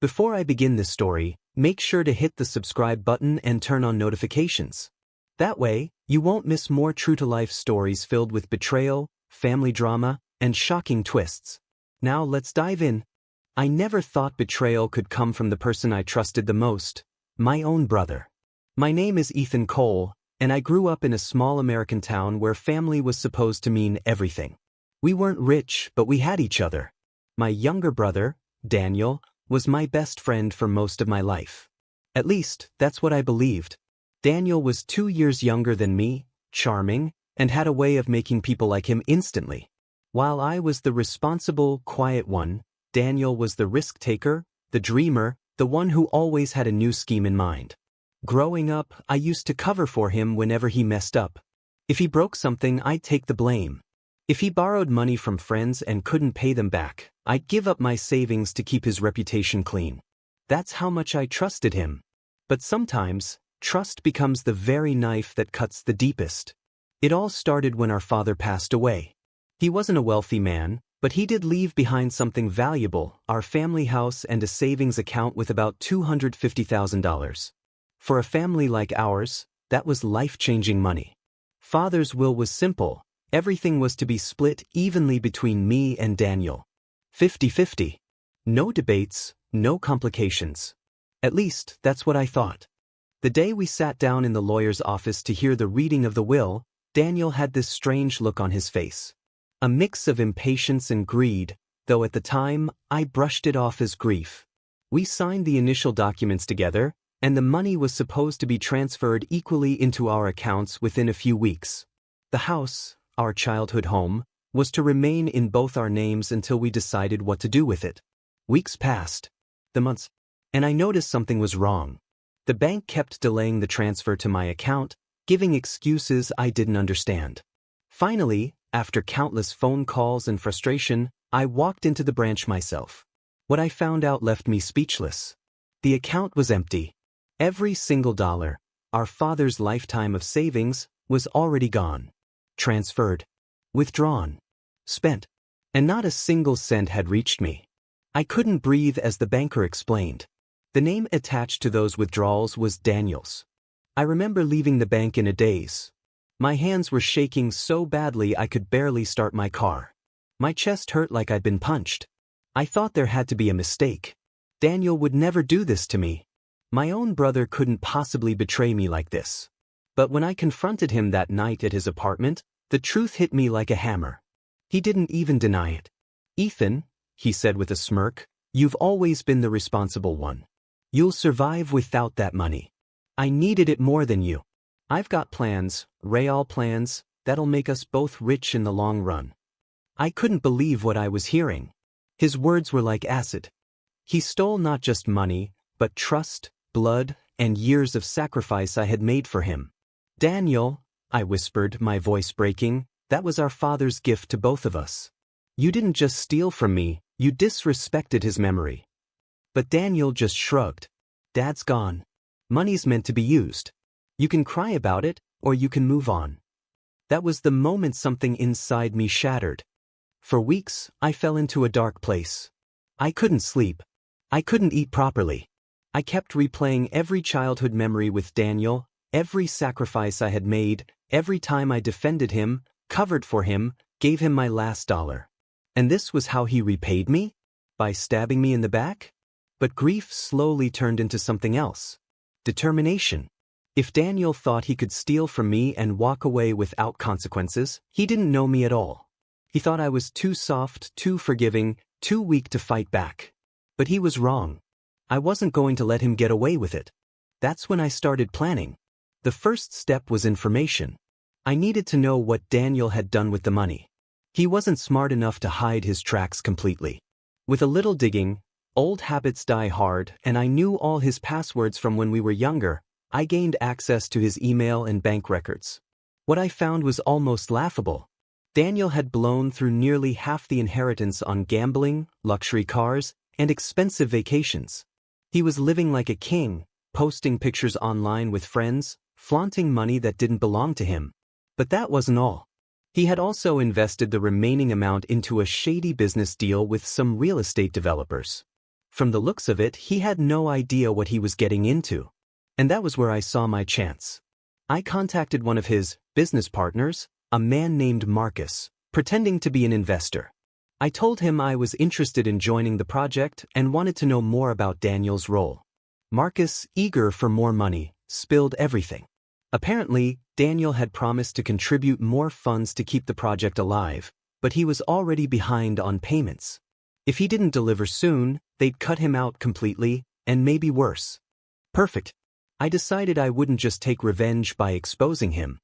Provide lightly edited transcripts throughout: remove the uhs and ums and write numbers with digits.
Before I begin this story, make sure to hit the subscribe button and turn on notifications. That way, you won't miss more true-to-life stories filled with betrayal, family drama, and shocking twists. Now let's dive in. I never thought betrayal could come from the person I trusted the most, my own brother. My name is Ethan Cole, and I grew up in a small American town where family was supposed to mean everything. We weren't rich, but we had each other. My younger brother, Daniel, was my best friend for most of my life. At least, that's what I believed. Daniel was 2 years younger than me, charming, and had a way of making people like him instantly. While I was the responsible, quiet one, Daniel was the risk-taker, the dreamer, the one who always had a new scheme in mind. Growing up, I used to cover for him whenever he messed up. If he broke something, I'd take the blame. If he borrowed money from friends and couldn't pay them back, I'd give up my savings to keep his reputation clean. That's how much I trusted him. But sometimes, trust becomes the very knife that cuts the deepest. It all started when our father passed away. He wasn't a wealthy man, but he did leave behind something valuable, our family house and a savings account with about $250,000. For a family like ours, that was life-changing money. Father's will was simple. Everything was to be split evenly between me and Daniel. 50-50. No debates, no complications. At least, that's what I thought. The day we sat down in the lawyer's office to hear the reading of the will, Daniel had this strange look on his face. A mix of impatience and greed, though at the time, I brushed it off as grief. We signed the initial documents together, and the money was supposed to be transferred equally into our accounts within a few weeks. The house, our childhood home, was to remain in both our names until we decided what to do with it. Weeks passed. The months. And I noticed something was wrong. The bank kept delaying the transfer to my account, giving excuses I didn't understand. Finally, after countless phone calls and frustration, I walked into the branch myself. What I found out left me speechless. The account was empty. Every single dollar, our father's lifetime of savings, was already gone. Transferred, withdrawn, spent, and not a single cent had reached me. I couldn't breathe as the banker explained. The name attached to those withdrawals was Daniel's. I remember leaving the bank in a daze. My hands were shaking so badly I could barely start my car. My chest hurt like I'd been punched. I thought there had to be a mistake. Daniel would never do this to me. My own brother couldn't possibly betray me like this. But when I confronted him that night at his apartment, the truth hit me like a hammer. He didn't even deny it. "Ethan," he said with a smirk, "you've always been the responsible one. You'll survive without that money. I needed it more than you. I've got plans, real plans, that'll make us both rich in the long run." I couldn't believe what I was hearing. His words were like acid. He stole not just money, but trust, blood, and years of sacrifice I had made for him. "Daniel," I whispered, my voice breaking, "that was our father's gift to both of us. You didn't just steal from me, you disrespected his memory." But Daniel just shrugged. "Dad's gone. Money's meant to be used. You can cry about it, or you can move on." That was the moment something inside me shattered. For weeks, I fell into a dark place. I couldn't sleep. I couldn't eat properly. I kept replaying every childhood memory with Daniel, every sacrifice I had made, every time I defended him, covered for him, gave him my last dollar. And this was how he repaid me? By stabbing me in the back? But grief slowly turned into something else. Determination. If Daniel thought he could steal from me and walk away without consequences, he didn't know me at all. He thought I was too soft, too forgiving, too weak to fight back. But he was wrong. I wasn't going to let him get away with it. That's when I started planning. The first step was information. I needed to know what Daniel had done with the money. He wasn't smart enough to hide his tracks completely. With a little digging, old habits die hard, and I knew all his passwords from when we were younger. I gained access to his email and bank records. What I found was almost laughable. Daniel had blown through nearly half the inheritance on gambling, luxury cars, and expensive vacations. He was living like a king, posting pictures online with friends, flaunting money that didn't belong to him. But that wasn't all. He had also invested the remaining amount into a shady business deal with some real estate developers. From the looks of it, he had no idea what he was getting into. And that was where I saw my chance. I contacted one of his business partners, a man named Marcus, pretending to be an investor. I told him I was interested in joining the project and wanted to know more about Daniel's role. Marcus, eager for more money, spilled everything. Apparently, Daniel had promised to contribute more funds to keep the project alive, but he was already behind on payments. If he didn't deliver soon, they'd cut him out completely, and maybe worse. Perfect. I decided I wouldn't just take revenge by exposing him.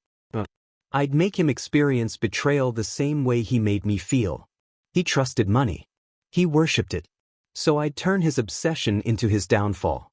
I'd make him experience betrayal the same way he made me feel. He trusted money. He worshipped it. So I'd turn his obsession into his downfall.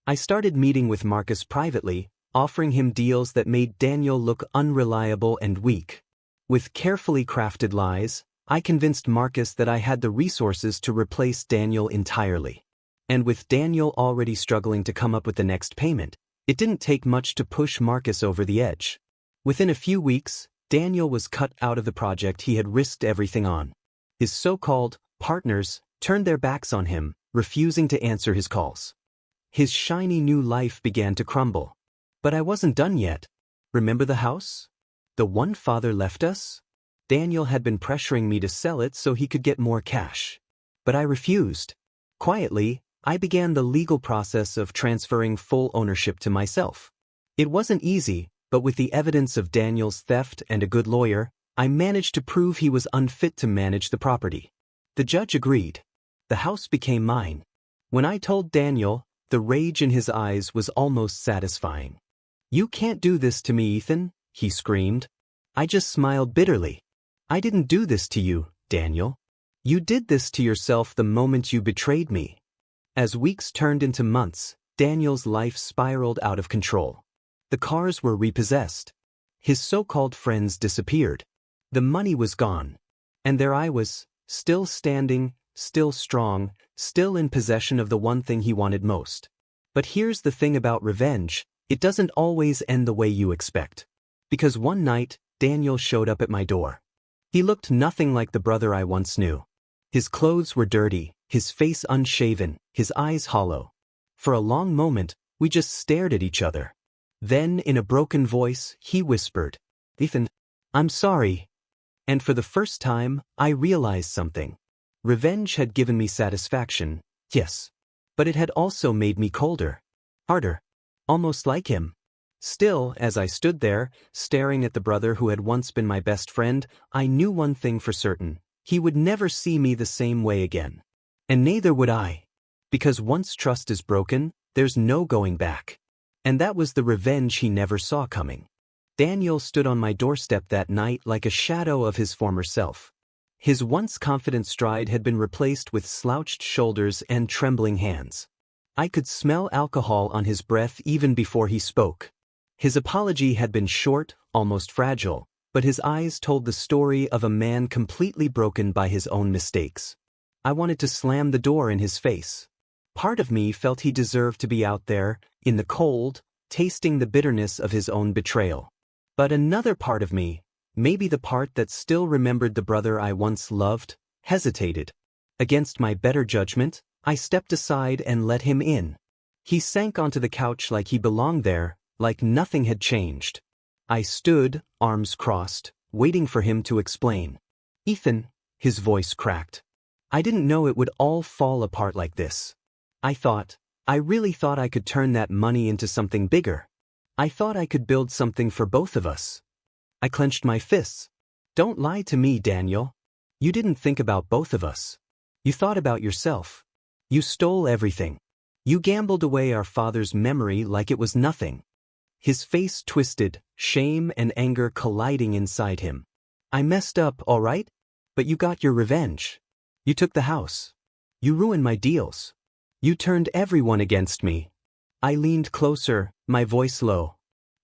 I started meeting with Marcus privately, offering him deals that made Daniel look unreliable and weak. With carefully crafted lies, I convinced Marcus that I had the resources to replace Daniel entirely. And with Daniel already struggling to come up with the next payment, it didn't take much to push Marcus over the edge. Within a few weeks, Daniel was cut out of the project he had risked everything on. His so-called partners turned their backs on him, refusing to answer his calls. His shiny new life began to crumble. But I wasn't done yet. Remember the house? The one father left us? Daniel had been pressuring me to sell it so he could get more cash. But I refused. Quietly, I began the legal process of transferring full ownership to myself. It wasn't easy, but with the evidence of Daniel's theft and a good lawyer, I managed to prove he was unfit to manage the property. The judge agreed. The house became mine. When I told Daniel, the rage in his eyes was almost satisfying. "You can't do this to me, Ethan," he screamed. I just smiled bitterly. "I didn't do this to you, Daniel. You did this to yourself the moment you betrayed me." As weeks turned into months, Daniel's life spiraled out of control. The cars were repossessed. His so-called friends disappeared. The money was gone. And there I was, still standing, still strong, still in possession of the one thing he wanted most. But here's the thing about revenge, it doesn't always end the way you expect. Because one night, Daniel showed up at my door. He looked nothing like the brother I once knew. His clothes were dirty, his face unshaven, his eyes hollow. For a long moment, we just stared at each other. Then, in a broken voice, he whispered, "Ethan, I'm sorry." And for the first time, I realized something. Revenge had given me satisfaction, yes. But it had also made me colder. Harder. Almost like him. Still, as I stood there, staring at the brother who had once been my best friend, I knew one thing for certain. He would never see me the same way again. And neither would I. Because once trust is broken, there's no going back. And that was the revenge he never saw coming. Daniel stood on my doorstep that night like a shadow of his former self. His once confident stride had been replaced with slouched shoulders and trembling hands. I could smell alcohol on his breath even before he spoke. His apology had been short, almost fragile, but his eyes told the story of a man completely broken by his own mistakes. I wanted to slam the door in his face. Part of me felt he deserved to be out there, in the cold, tasting the bitterness of his own betrayal. But another part of me, maybe the part that still remembered the brother I once loved, hesitated. Against my better judgment, I stepped aside and let him in. He sank onto the couch like he belonged there, like nothing had changed. I stood, arms crossed, waiting for him to explain. "Ethan," his voice cracked. "I didn't know it would all fall apart like this. I really thought I could turn that money into something bigger. I thought I could build something for both of us." I clenched my fists. "Don't lie to me, Daniel. You didn't think about both of us. You thought about yourself. You stole everything. You gambled away our father's memory like it was nothing." His face twisted, shame and anger colliding inside him. "I messed up, all right? But you got your revenge. You took the house. You ruined my deals. You turned everyone against me." I leaned closer, my voice low.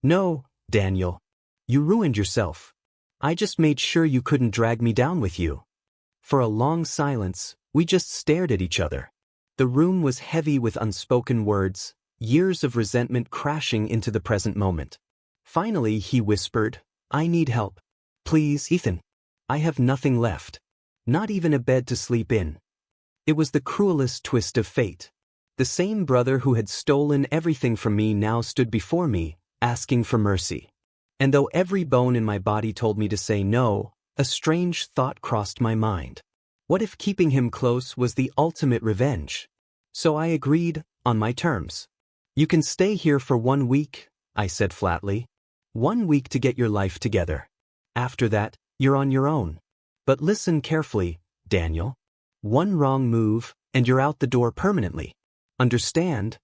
"No, Daniel. You ruined yourself. I just made sure you couldn't drag me down with you." For a long silence, we just stared at each other. The room was heavy with unspoken words, years of resentment crashing into the present moment. Finally, he whispered, "I need help. Please, Ethan. I have nothing left. Not even a bed to sleep in." It was the cruelest twist of fate. The same brother who had stolen everything from me now stood before me, asking for mercy. And though every bone in my body told me to say no, a strange thought crossed my mind. What if keeping him close was the ultimate revenge? So I agreed, on my terms. You can stay here for 1 week, I said flatly. 1 week to get your life together. After that, you're on your own. But listen carefully, Daniel. One wrong move, and you're out the door permanently. Understand?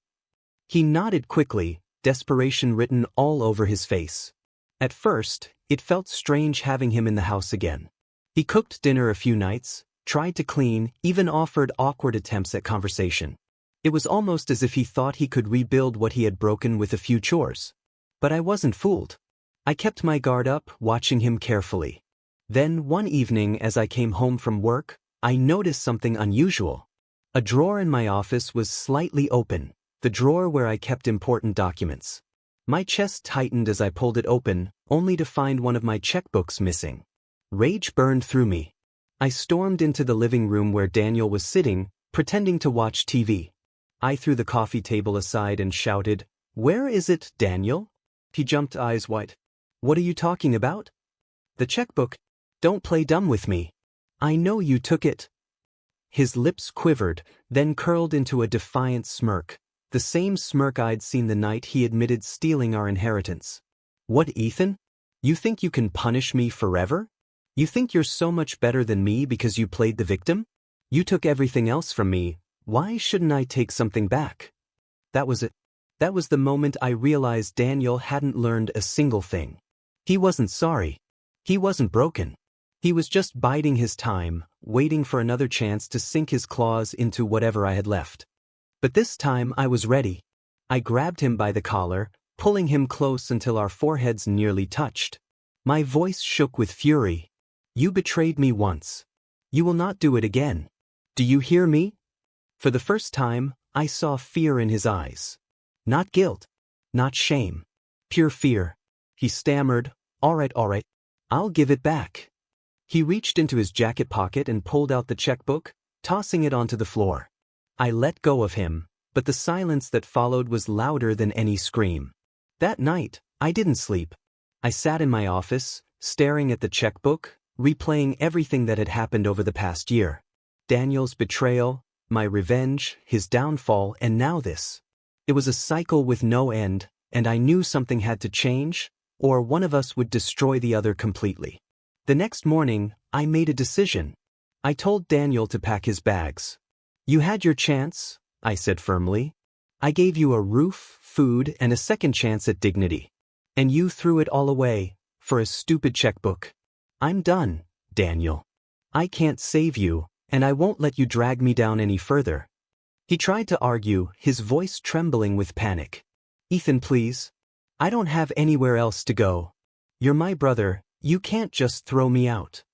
He nodded quickly, desperation written all over his face. At first, it felt strange having him in the house again. He cooked dinner a few nights, tried to clean, even offered awkward attempts at conversation. It was almost as if he thought he could rebuild what he had broken with a few chores. But I wasn't fooled. I kept my guard up, watching him carefully. Then, one evening as I came home from work, I noticed something unusual. A drawer in my office was slightly open, the drawer where I kept important documents. My chest tightened as I pulled it open, only to find one of my checkbooks missing. Rage burned through me. I stormed into the living room where Daniel was sitting, pretending to watch TV. I threw the coffee table aside and shouted, "Where is it, Daniel?" He jumped eyes wide. "What are you talking about?" "The checkbook. Don't play dumb with me. I know you took it." His lips quivered, then curled into a defiant smirk, the same smirk I'd seen the night he admitted stealing our inheritance. "What, Ethan? You think you can punish me forever? You think you're so much better than me because you played the victim? You took everything else from me. Why shouldn't I take something back?" That was it. That was the moment I realized Daniel hadn't learned a single thing. He wasn't sorry. He wasn't broken. He was just biding his time, waiting for another chance to sink his claws into whatever I had left. But this time I was ready. I grabbed him by the collar, pulling him close until our foreheads nearly touched. My voice shook with fury. "You betrayed me once. You will not do it again. Do you hear me?" For the first time, I saw fear in his eyes. Not guilt. Not shame. Pure fear. He stammered, all right, I'll give it back." He reached into his jacket pocket and pulled out the checkbook, tossing it onto the floor. I let go of him, but the silence that followed was louder than any scream. That night, I didn't sleep. I sat in my office, staring at the checkbook, replaying everything that had happened over the past year. Daniel's betrayal, my revenge, his downfall, and now this. It was a cycle with no end, and I knew something had to change, or one of us would destroy the other completely. The next morning, I made a decision. I told Daniel to pack his bags. "You had your chance," I said firmly. "I gave you a roof, food, and a second chance at dignity. And you threw it all away, for a stupid checkbook. I'm done, Daniel. I can't save you, and I won't let you drag me down any further." He tried to argue, his voice trembling with panic. "Ethan, please. I don't have anywhere else to go. You're my brother. You can't just throw me out."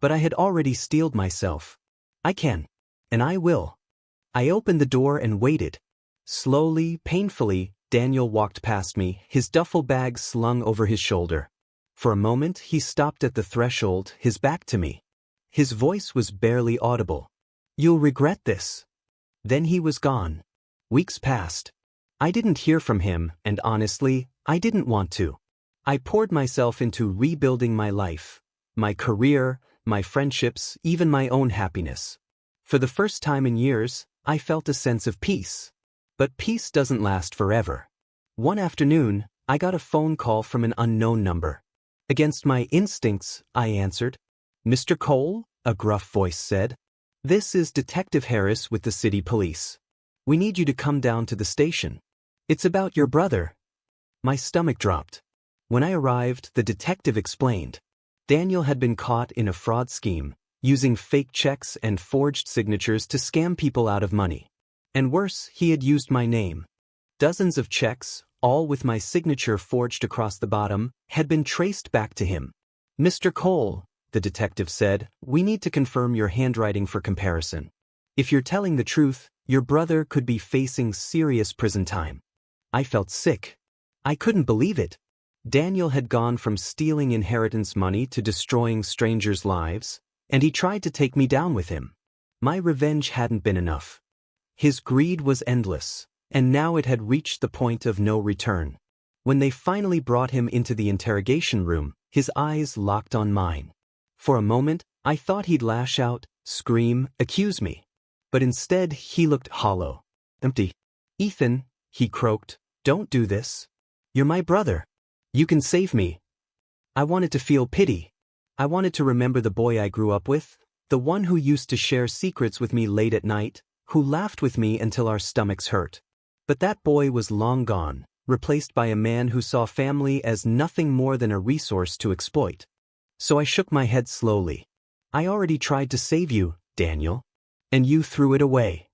But I had already steeled myself. "I can. And I will." I opened the door and waited. Slowly, painfully, Daniel walked past me, his duffel bag slung over his shoulder. For a moment, he stopped at the threshold, his back to me. His voice was barely audible. "You'll regret this." Then he was gone. Weeks passed. I didn't hear from him, and honestly, I didn't want to. I poured myself into rebuilding my life, my career, my friendships, even my own happiness. For the first time in years, I felt a sense of peace. But peace doesn't last forever. One afternoon, I got a phone call from an unknown number. Against my instincts, I answered. "Mr. Cole?" a gruff voice said. "This is Detective Harris with the city police. We need you to come down to the station. It's about your brother." My stomach dropped. When I arrived, the detective explained. Daniel had been caught in a fraud scheme, using fake checks and forged signatures to scam people out of money. And worse, he had used my name. Dozens of checks, all with my signature forged across the bottom, had been traced back to him. "Mr. Cole," the detective said, "we need to confirm your handwriting for comparison. If you're telling the truth, your brother could be facing serious prison time." I felt sick. I couldn't believe it. Daniel had gone from stealing inheritance money to destroying strangers' lives, and he tried to take me down with him. My revenge hadn't been enough. His greed was endless, and now it had reached the point of no return. When they finally brought him into the interrogation room, his eyes locked on mine. For a moment, I thought he'd lash out, scream, accuse me. But instead, he looked hollow. Empty. "Ethan," he croaked, "don't do this. You're my brother. You can save me." I wanted to feel pity. I wanted to remember the boy I grew up with, the one who used to share secrets with me late at night, who laughed with me until our stomachs hurt. But that boy was long gone, replaced by a man who saw family as nothing more than a resource to exploit. So I shook my head slowly. "I already tried to save you, Daniel. And you threw it away."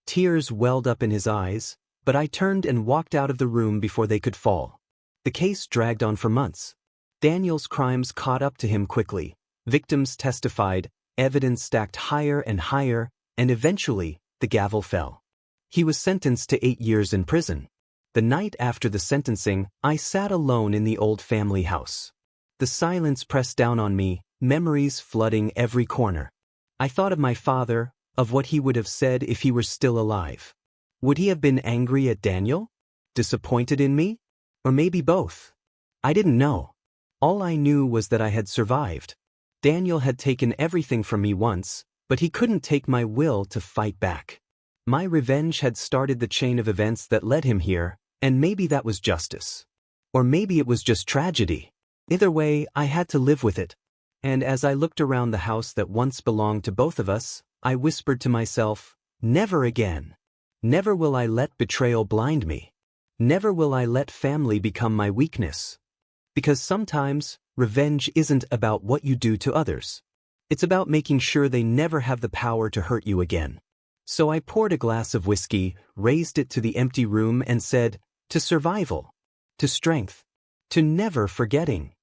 Tears welled up in his eyes, but I turned and walked out of the room before they could fall. The case dragged on for months. Daniel's crimes caught up to him quickly. Victims testified, evidence stacked higher and higher, and eventually, the gavel fell. He was sentenced to 8 years in prison. The night after the sentencing, I sat alone in the old family house. The silence pressed down on me, memories flooding every corner. I thought of my father, of what he would have said if he were still alive. Would he have been angry at Daniel? Disappointed in me? Or maybe both? I didn't know. All I knew was that I had survived. Daniel had taken everything from me once, but he couldn't take my will to fight back. My revenge had started the chain of events that led him here, and maybe that was justice. Or maybe it was just tragedy. Either way, I had to live with it. And as I looked around the house that once belonged to both of us, I whispered to myself, never again. Never will I let betrayal blind me. Never will I let family become my weakness. Because sometimes, revenge isn't about what you do to others. It's about making sure they never have the power to hurt you again. So I poured a glass of whiskey, raised it to the empty room and said, to survival, to strength, to never forgetting.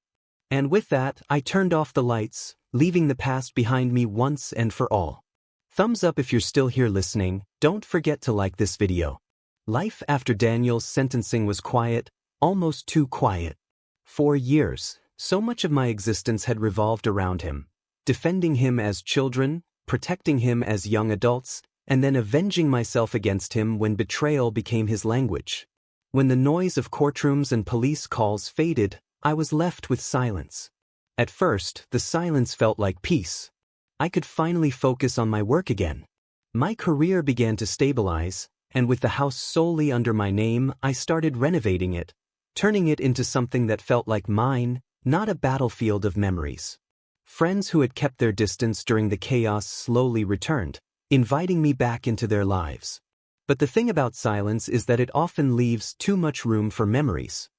And with that, I turned off the lights, leaving the past behind me once and for all. Thumbs up if you're still here listening. Don't forget to like this video. Life after Daniel's sentencing was quiet, almost too quiet. For years, so much of my existence had revolved around him, defending him as children, protecting him as young adults, and then avenging myself against him when betrayal became his language. When the noise of courtrooms and police calls faded, I was left with silence. At first, the silence felt like peace. I could finally focus on my work again. My career began to stabilize, and with the house solely under my name, I started renovating it, turning it into something that felt like mine, not a battlefield of memories. Friends who had kept their distance during the chaos slowly returned, inviting me back into their lives. But the thing about silence is that it often leaves too much room for memories.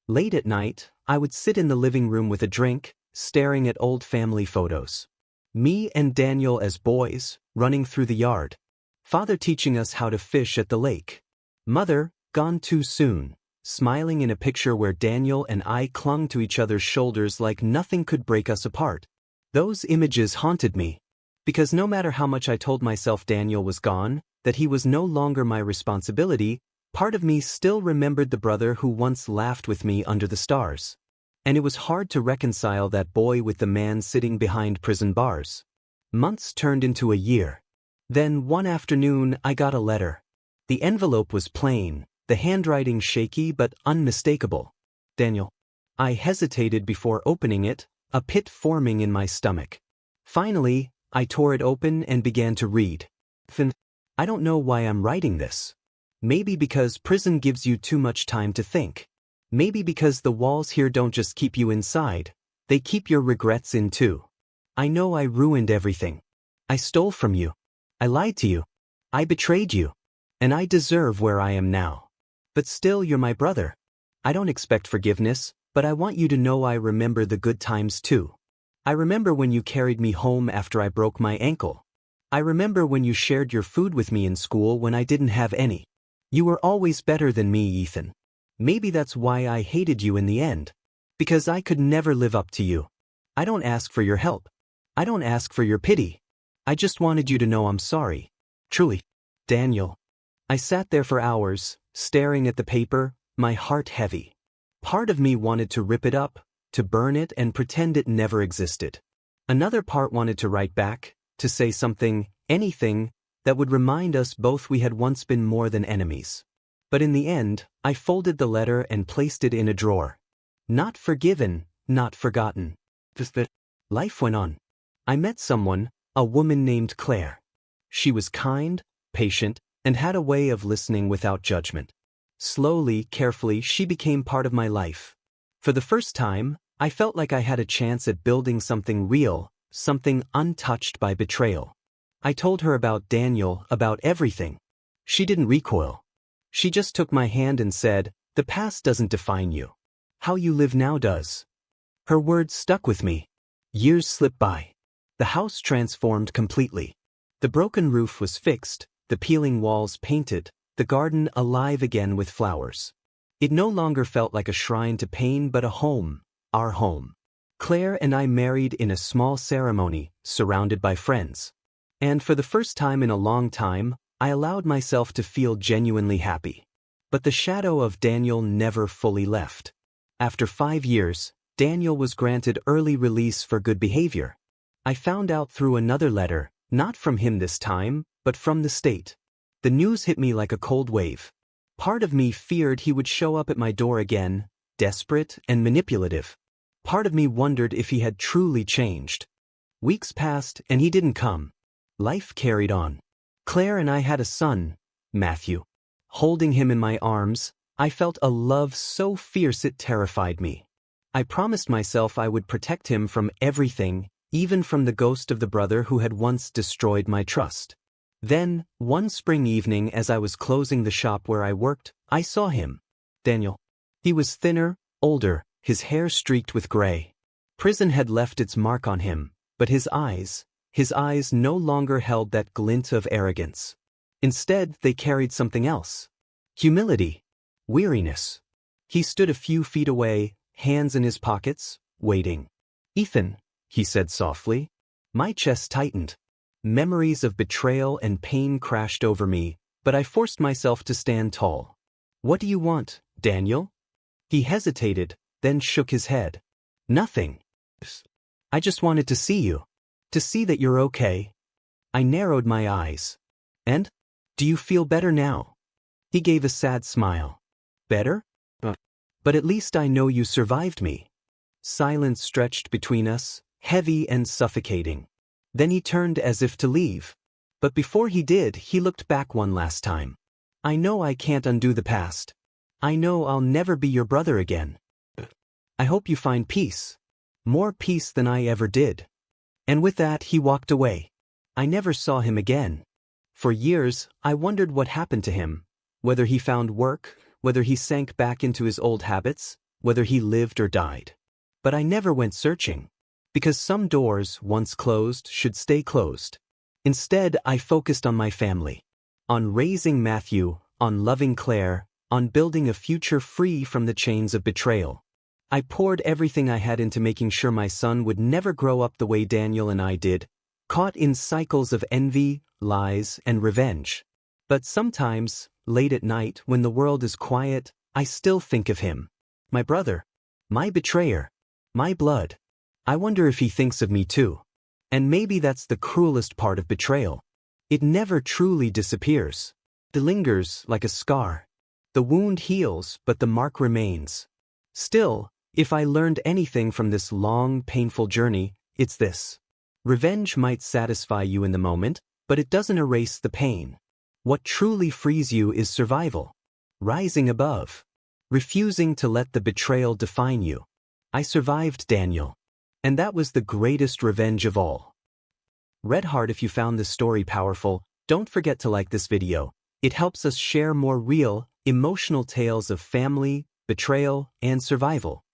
Late at night, I would sit in the living room with a drink, staring at old family photos. Me and Daniel as boys, running through the yard. Father teaching us how to fish at the lake. Mother, gone too soon, smiling in a picture where Daniel and I clung to each other's shoulders like nothing could break us apart. Those images haunted me. Because no matter how much I told myself Daniel was gone, that he was no longer my responsibility, part of me still remembered the brother who once laughed with me under the stars. And it was hard to reconcile that boy with the man sitting behind prison bars. Months turned into a year. Then one afternoon I got a letter. The envelope was plain, the handwriting shaky but unmistakable. Daniel. I hesitated before opening it, a pit forming in my stomach. Finally, I tore it open and began to read. I don't know why I'm writing this. Maybe because prison gives you too much time to think. Maybe because the walls here don't just keep you inside, they keep your regrets in too. I know I ruined everything. I stole from you. I lied to you. I betrayed you. And I deserve where I am now. But still, you're my brother. I don't expect forgiveness, but I want you to know I remember the good times too. I remember when you carried me home after I broke my ankle. I remember when you shared your food with me in school when I didn't have any. You were always better than me, Ethan. Maybe that's why I hated you in the end. Because I could never live up to you. I don't ask for your help. I don't ask for your pity. I just wanted you to know I'm sorry. Truly. Daniel. I sat there for hours, staring at the paper, my heart heavy. Part of me wanted to rip it up, to burn it and pretend it never existed. Another part wanted to write back, to say something, anything that would remind us both we had once been more than enemies. But in the end, I folded the letter and placed it in a drawer. Not forgiven, not forgotten. Life went on. I met someone, a woman named Claire. She was kind, patient, and had a way of listening without judgment. Slowly, carefully, she became part of my life. For the first time, I felt like I had a chance at building something real, something untouched by betrayal. I told her about Daniel, about everything. She didn't recoil. She just took my hand and said, "The past doesn't define you. How you live now does." Her words stuck with me. Years slipped by. The house transformed completely. The broken roof was fixed, the peeling walls painted, the garden alive again with flowers. It no longer felt like a shrine to pain but a home, our home. Claire and I married in a small ceremony, surrounded by friends. And for the first time in a long time, I allowed myself to feel genuinely happy. But the shadow of Daniel never fully left. After 5 years, Daniel was granted early release for good behavior. I found out through another letter, not from him this time, but from the state. The news hit me like a cold wave. Part of me feared he would show up at my door again, desperate and manipulative. Part of me wondered if he had truly changed. Weeks passed and he didn't come. Life carried on. Claire and I had a son, Matthew. Holding him in my arms, I felt a love so fierce it terrified me. I promised myself I would protect him from everything, even from the ghost of the brother who had once destroyed my trust. Then, one spring evening as I was closing the shop where I worked, I saw him. Daniel. He was thinner, older, his hair streaked with gray. Prison had left its mark on him, but his eyes no longer held that glint of arrogance. Instead, they carried something else. Humility. Weariness. He stood a few feet away, hands in his pockets, waiting. "Ethan," he said softly. My chest tightened. Memories of betrayal and pain crashed over me, but I forced myself to stand tall. "What do you want, Daniel?" He hesitated, then shook his head. "Nothing. I just wanted to see you. To see that you're okay." I narrowed my eyes. "And? Do you feel better now?" He gave a sad smile. "Better? But at least I know you survived me." Silence stretched between us, heavy and suffocating. Then he turned as if to leave. But before he did, he looked back one last time. "I know I can't undo the past. I know I'll never be your brother again. I hope you find peace. More peace than I ever did." And with that, he walked away. I never saw him again. For years, I wondered what happened to him. Whether he found work, whether he sank back into his old habits, whether he lived or died. But I never went searching. Because some doors, once closed, should stay closed. Instead, I focused on my family. On raising Matthew, on loving Claire, on building a future free from the chains of betrayal. I poured everything I had into making sure my son would never grow up the way Daniel and I did, caught in cycles of envy, lies, and revenge. But sometimes, late at night, when the world is quiet, I still think of him. My brother. My betrayer. My blood. I wonder if he thinks of me too. And maybe that's the cruelest part of betrayal. It never truly disappears. It lingers like a scar. The wound heals, but the mark remains. Still, if I learned anything from this long, painful journey, it's this. Revenge might satisfy you in the moment, but it doesn't erase the pain. What truly frees you is survival. Rising above. Refusing to let the betrayal define you. I survived, Daniel. And that was the greatest revenge of all. Red heart if you found this story powerful, don't forget to like this video. It helps us share more real, emotional tales of family, betrayal, and survival.